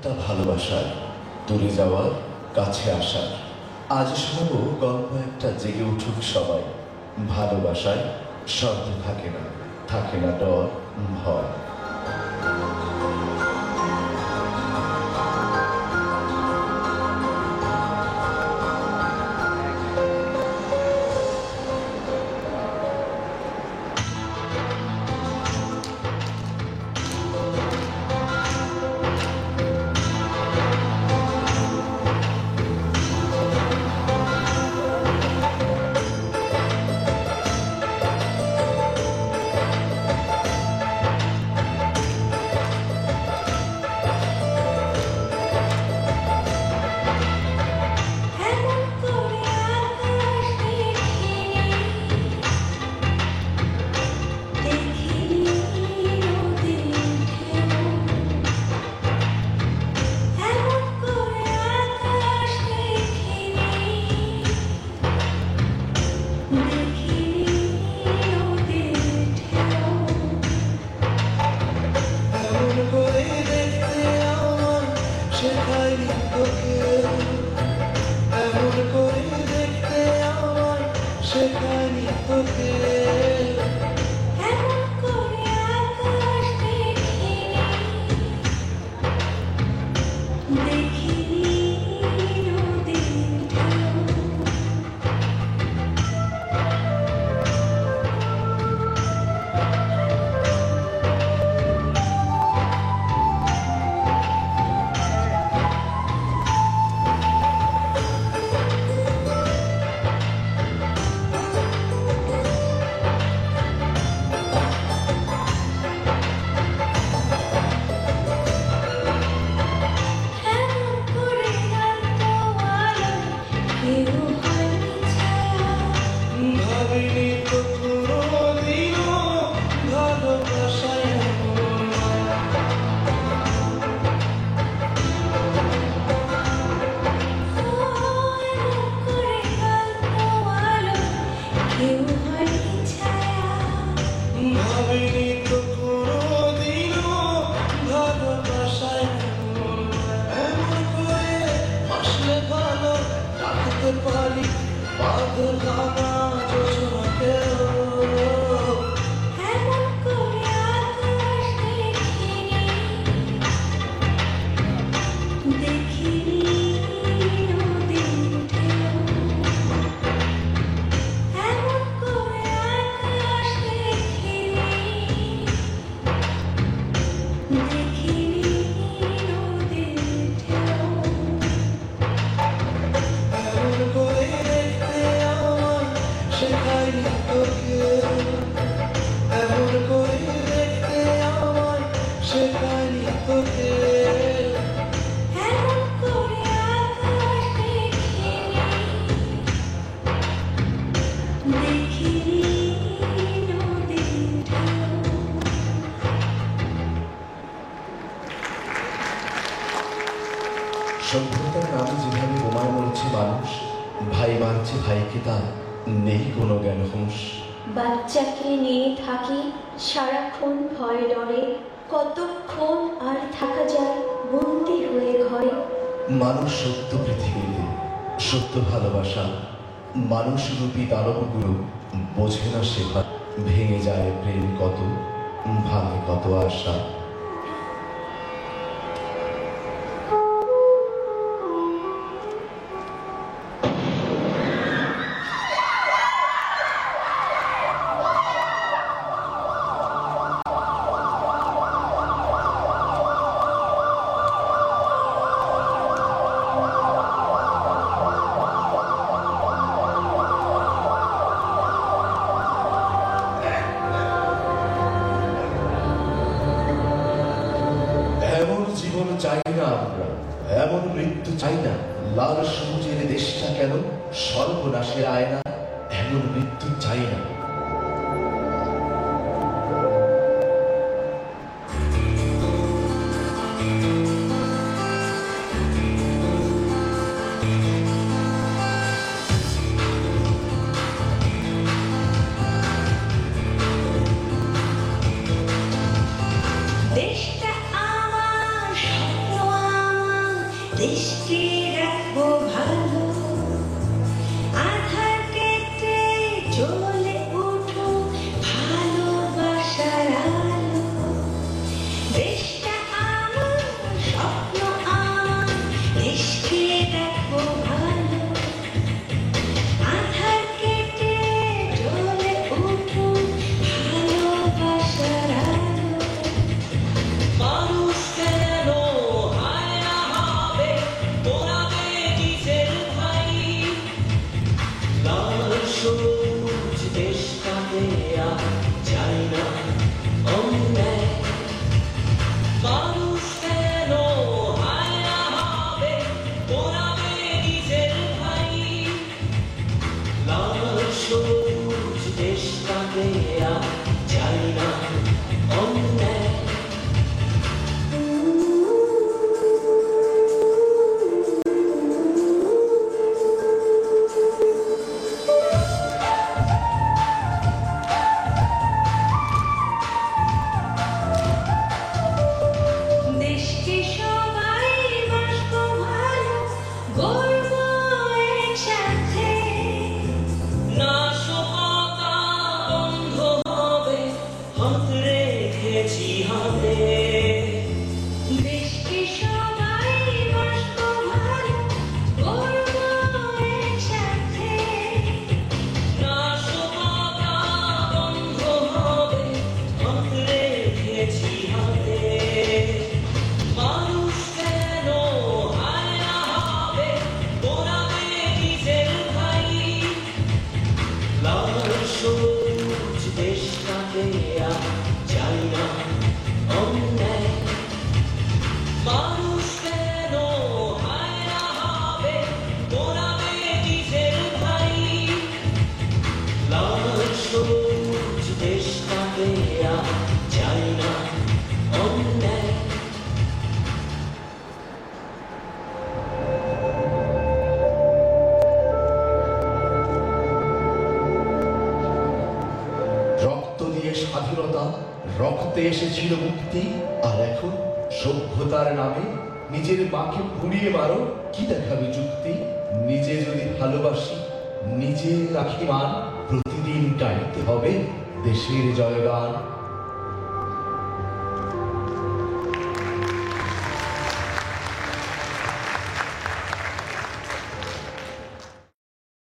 একটা ভালোবাসার, দূরে যাওয়ার, কাছে আসার। আজ শোনাবো গল্প একটা, জেগে উঠুক সবাই। ভালোবাসায় শব্দ থাকে না, থাকে না ডর, ভয়। সভ্যতার নামে যেভাবে বোমায় মরছে মানুষ, ভাই মারছে ভাইকে, তার নেই কোনো জ্ঞান হুঁশ। বাচ্চাকে নিয়ে থাকি সারাক্ষণ ভয় ডরে, কতক্ষণ আর থাকা যায় বন্দি হয়ে ঘরে। মানুষ সত্য পৃথিবীতে, সত্য ভালোবাসা, মানুষ রূপী দানবগুলো বোঝে না সেবা। ভেঙে যায় প্রেম কত, ভাঙে কত আশা। চাই না আমরা, এমন মৃত্যু চাই না। লাল সবুজের দেশটা কেন সর্বনাশের আয়না, এমন মৃত্যু চাই না। দেশটা আমার স্বপ্ন দেশকে রাখবো ভালো, আধার কেটে জ্বলে উঠুক ভালোবাসার আলো। দেশটা আমার, স্বপ্ন আমার, দেশকে রাখবো ভালো, আধার কেটে জ্বলে উঠুক ভালোবাসার আলো। মানুষ কেন হায়না হবে, পোড়াবে নিজের ভাই, লাল সবুজ দেশটাকে আর চাই না অন্যায়। মানুষ কেন হায়না হবে, পোড়াবে নিজের ভাই, লাল সবুজ দেশটাকে আর চাই না অন্যায়। দেশকে সবাই বাসবো ভালো, গড়বো একসাথে, নাশকতা বন্ধ হবে, হাত রেখেছি হাতে। দেশকে সবাই বাসবো ভালো, গড়বো একসাথে, নাশকতা বন্ধ হবে, হাত রেখেছি হাতে। মানুষ কেন হায়না হবে, পোড়াবে নিজের ভাই, লাল সবুজ দেশটাকে আর চাই না অন্যায়। মানুষ কেন হায়না হবে, পোড়াবে নিজের ভাই, লাল সবুজ দেশটাকে আর চাই না অন্যায়। রক্ত দিয়ে স্বাধীনতা, রক্তে এসেছিল মুক্তি, আর এখন সভ্যতার নামে নিজের মাকে পুড়িয়ে মারো, কি দেখাবে যুক্তি? নিজে যদি ভালোবাসি, নিজে রাখি মান, প্রতিদিন গাইতে হবে দেশের জয়গান।